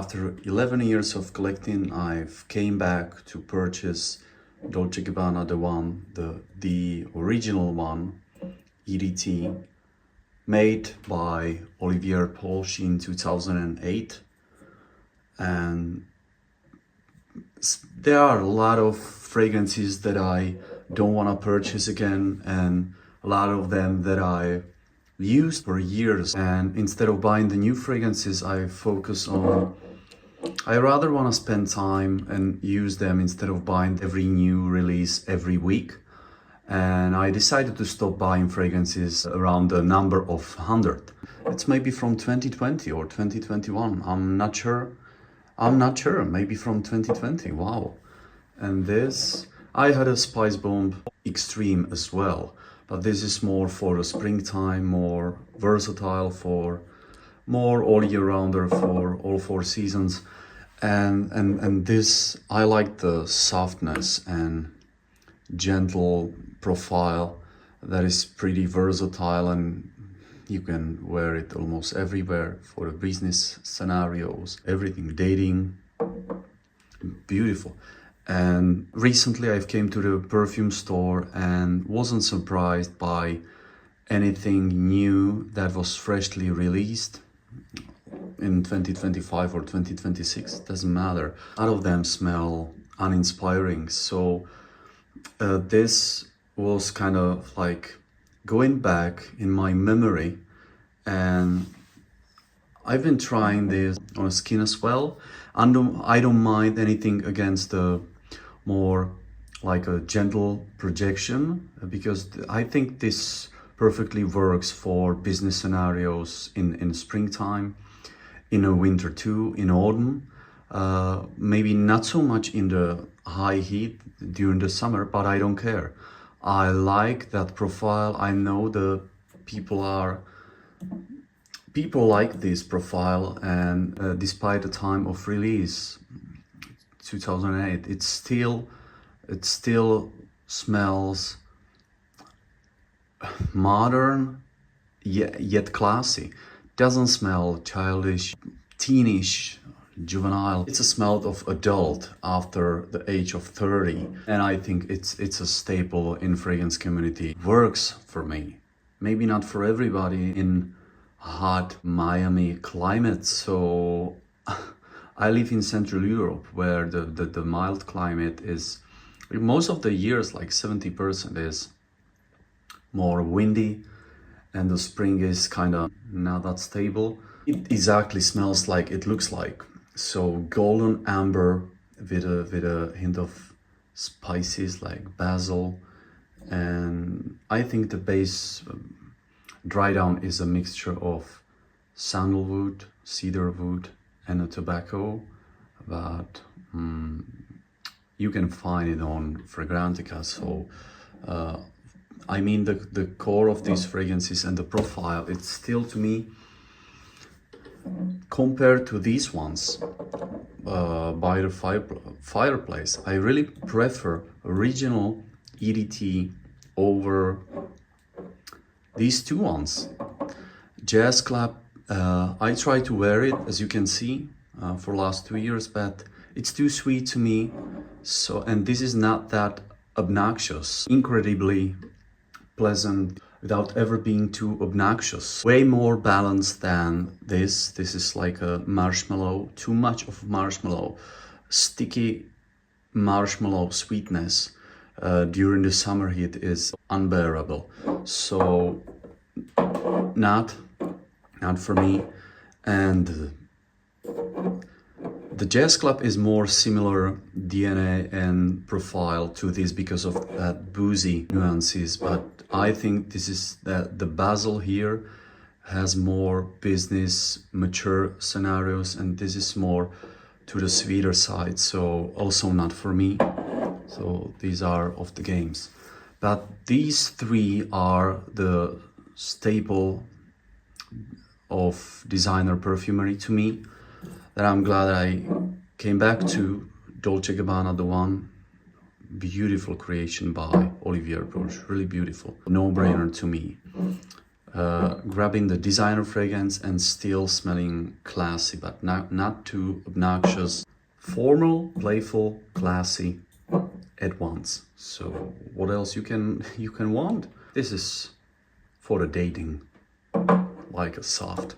After 11 years of collecting, I've came back to purchase Dolce Gabbana The One, the original one, EDT, made by Olivier Polge in 2008. And there are a lot of fragrances that I don't want to purchase again, and a lot of them that I used for years. And instead of buying the new fragrances, I rather want to spend time and use them instead of buying every new release every week. And I decided to stop buying fragrances around the number of 100. It's maybe from 2020 or 2021. I'm not sure. Maybe from 2020. Wow. And this, I had a Spice Bomb Extreme as well, but this is more for the springtime, more versatile, for more all year rounder, for all 4 seasons. And this, I like the softness and gentle profile that is pretty versatile, and you can wear it almost everywhere for the business scenarios, everything, dating, beautiful. And recently I've came to the perfume store and wasn't surprised by anything new that was freshly released in 2025 or 2026, doesn't matter. None of them smell uninspiring. So this was kind of like going back in my memory, and I've been trying this on a skin as well. I don't mind anything against the more like a gentle projection, because I think this perfectly works for business scenarios in springtime, in a winter too, in autumn. Maybe not so much in the high heat during the summer, but I don't care. I like that profile. I know the people like this profile, and despite the time of release, 2008, it still smells modern yet classy. Doesn't smell childish, teenish, juvenile. It's a smell of adult after the age of 30, and I think it's a staple in fragrance community. Works for me, maybe not for everybody in hot Miami climate. So I live in Central Europe, where the mild climate is most of the years, like 70% is more windy, and the spring is kind of not that stable. It exactly smells like it looks like. So golden amber with a hint of spices like basil, and I think the base dry down is a mixture of sandalwood, cedarwood, and a tobacco, but you can find it on Fragrantica. So I mean the core of these fragrances and the profile, it's still, to me, compared to these ones by the fireplace, I really prefer original EDT over these two ones. Jazz Club, I try to wear it, as you can see, for last 2 years, but it's too sweet to me. So, and this is not that obnoxious, incredibly pleasant without ever being too obnoxious. Way more balanced than this. This is like a marshmallow, too much of marshmallow, sticky marshmallow sweetness during the summer heat is unbearable. So not for me. And the Jazz Club is more similar DNA and profile to this because of that boozy nuances, but I think this is that the basil here has more business mature scenarios, and this is more to the sweeter side, so also not for me. So these are off the games. But these three are the staple of designer perfumery to me, that I'm glad I came back to. Dolce Gabbana The One, beautiful creation by Olivier Polge, really beautiful, no-brainer to me. grabbing the designer fragrance and still smelling classy, but not too obnoxious. Formal, playful, classy at once. So what else you can want? This is for the dating, like a soft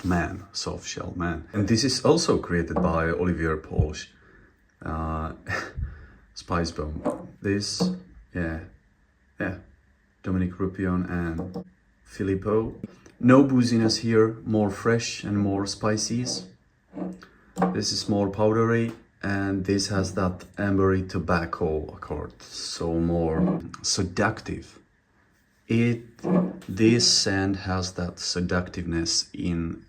man, soft shell man. And this is also created by Olivier Polge. Spice Bomb. This, yeah, Dominique Rupion and Filippo. No booziness here, more fresh and more spices. This is more powdery, and this has that ambery tobacco accord, so more seductive. This scent has that seductiveness in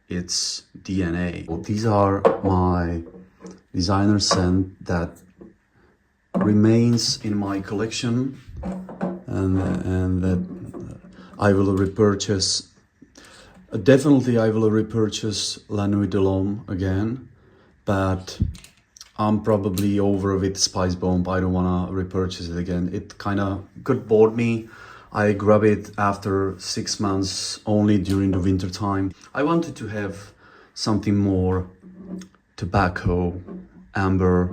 its DNA. These are my designer scent that remains in my collection, and that I will repurchase. Definitely I will repurchase La Nuit de l'Homme again, but I'm probably over with Spice Bomb. I don't wanna repurchase it again. It kinda got bored me. I grabbed it after 6 months only during the winter time. I wanted to have something more tobacco amber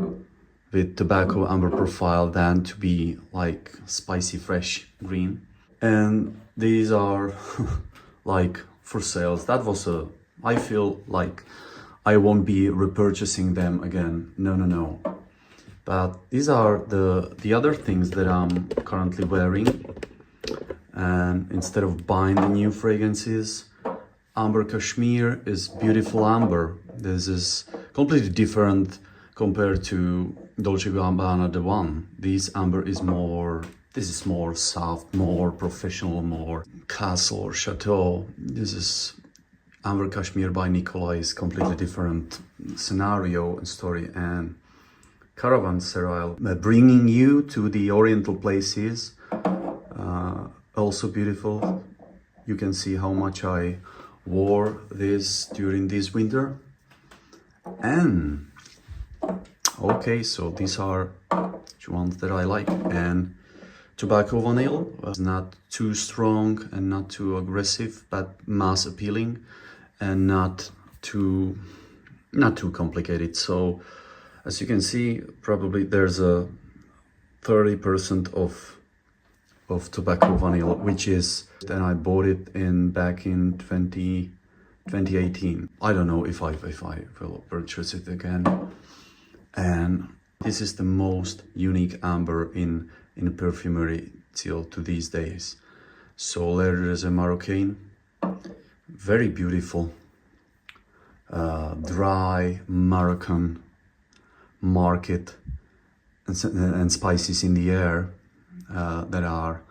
with tobacco amber profile than to be like spicy fresh green. And these are like for sales. That was I feel like I won't be repurchasing them again. No. But these are the other things that I'm currently wearing. And instead of buying the new fragrances, Ambre Cashmere is beautiful amber. This is completely different compared to Dolce Gabbana The One. This amber is more soft, more professional, more castle or chateau. This is Ambre Cashmere by Nicolai is completely different scenario and story. And Caravansérail, bringing you to the oriental places, also beautiful. You can see how much I wore this during this winter. And okay, so these are the ones that I like. And Tobacco Vanille was not too strong and not too aggressive, but mass appealing and not too complicated. So as you can see, probably there's a 30% of Tobacco Vanille, which is, and I bought it back in 2018. I don't know if I will purchase it again. And this is the most unique amber in perfumery till to these days. So there is a marocain, very beautiful, dry Moroccan market and spices in the air that are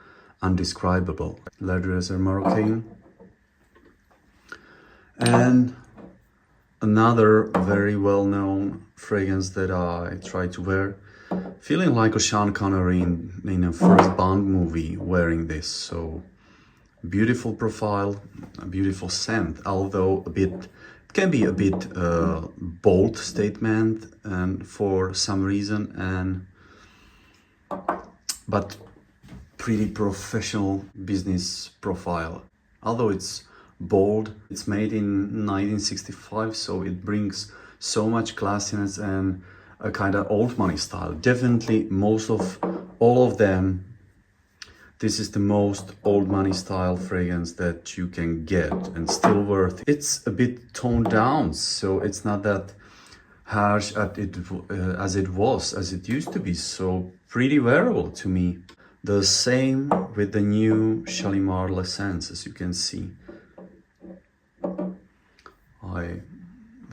undescribable. Leather is a marocain. And another very well-known fragrance that I try to wear, feeling like a Sean Connery in a first Bond movie wearing this. So beautiful profile, a beautiful scent, although it can be a bit bold statement and for some reason, but pretty professional business profile. Although it's bold, it's made in 1965, so it brings so much classiness and a kind of old money style. Definitely all of them, this is the most old money style fragrance that you can get and still worth it. It's a bit toned down, so it's not that harsh as it used to be, so pretty wearable to me. The same with the new Shalimar L'Essence, as you can see. I've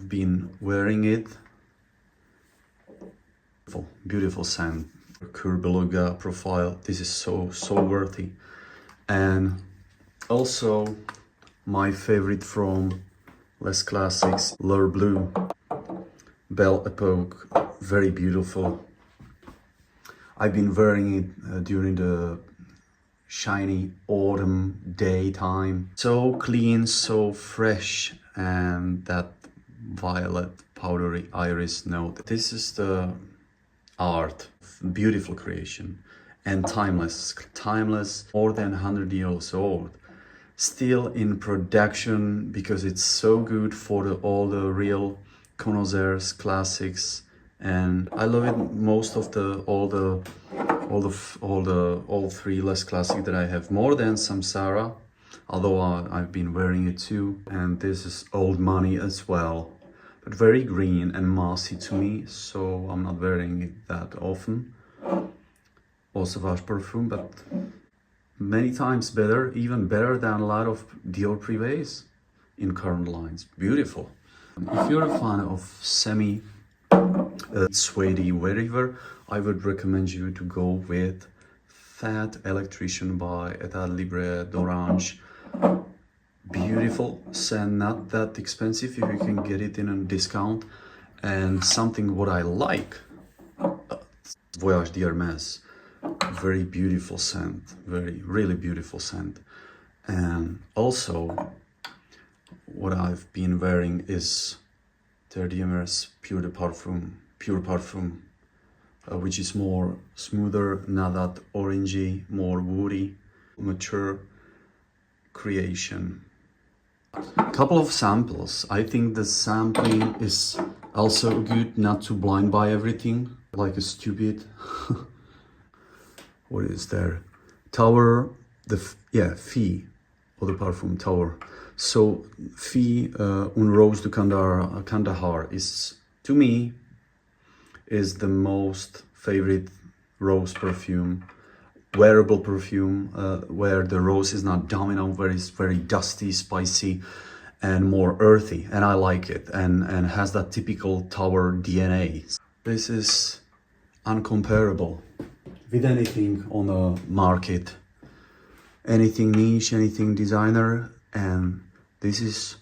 been wearing it. Beautiful scent, Beluga profile. This is so worthy. And also my favorite from less classics, Bleue, Belle Epoque, very beautiful. I've been wearing it during the shiny autumn daytime. So clean, so fresh, and that violet powdery iris note. This is the art, beautiful creation. and timeless, more than 100 years old. Still in production because it's so good for all the real connoisseurs, classics, and I love it most of all three less classic that I have, more than Samsara, although I've been wearing it too. And this is old money as well, but very green and mossy to me, so I'm not wearing it that often. Also Sauvage perfume, but many times better, even better than a lot of Dior Privés in current lines. Beautiful. If you're a fan of semi suede wherever, I would recommend you to go with Fat Electrician by Etat Libre d'Orange. Beautiful scent, not that expensive if you can get it in a discount. And something what I like, Voyage d'Hermès. Very beautiful scent, really beautiful scent. And also what I've been wearing is Terre d'Hermès Pure Parfum, which is more smoother, not that orangey, more woody, mature creation. Couple of samples. I think the sampling is also good, not to blind buy everything like a stupid. What is there? Tower, Fille Eau de Parfum Tower. So Fille une Rose de Kandahar is, to me, is the most favorite rose perfume, wearable perfume, where the rose is not dominant, where it's very dusty, spicy, and more earthy, and I like it, and has that typical Tower DNA. This is uncomparable with anything on the market, anything niche, anything designer. And this is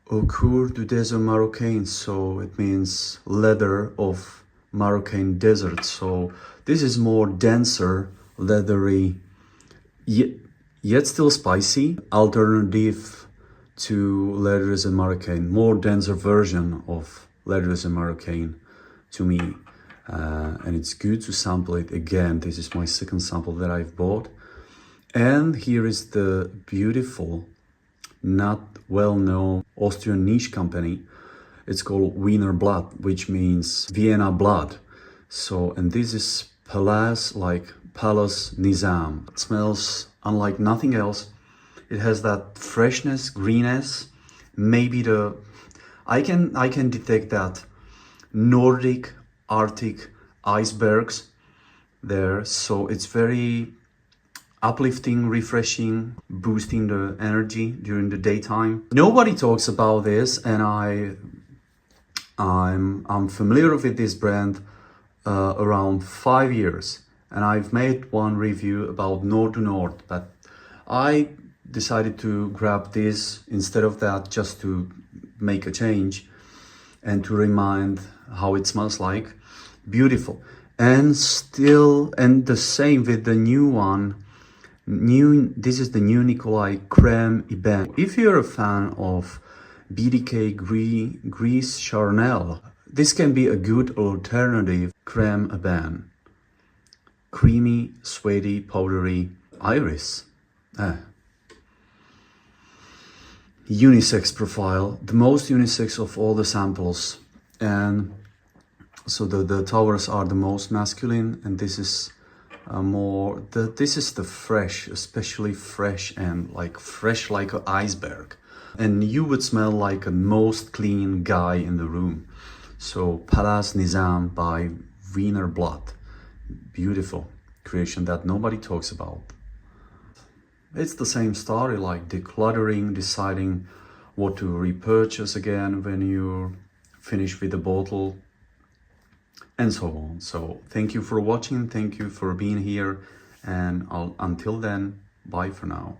Au cours du désert marocain, so it means leather of Moroccan desert. So this is more denser, leathery, yet still spicy, alternative to leathers and Marocain, more denser version of leathers and Marocain to me. And it's good to sample it again. This is my second sample that I've bought. And here is the beautiful, not well-known Austrian niche company. It's called WiennerBlut, which means Vienna blood. So, and this is Palais, like Palace Nizam. It smells unlike nothing else. It has that freshness, greenness. Maybe I can detect that Nordic Arctic icebergs there, so it's very uplifting, refreshing, boosting the energy during the daytime. Nobody talks about this, and I'm familiar with this brand around 5 years, and I've made one review about Nord to Nord, but I decided to grab this instead of that, just to make a change and to remind how it smells like. Beautiful. And still, and the same with the new one. This is the new Nicolai Crème Ebene. If you're a fan of BDK Gris Charnel, this can be a good alternative. Crème Ebene. Creamy, suede, powdery, iris. Unisex profile, the most unisex of all the samples. And so the towers are the most masculine, and this is this is the fresh, especially fresh, and fresh like an iceberg. And you would smell like a most clean guy in the room. So Palais Nizam by WiennerBlut. Beautiful creation that nobody talks about. It's the same story, like decluttering, deciding what to repurchase again when you're finished with the bottle, and so on. So thank you for watching, thank you for being here, and until then, bye for now.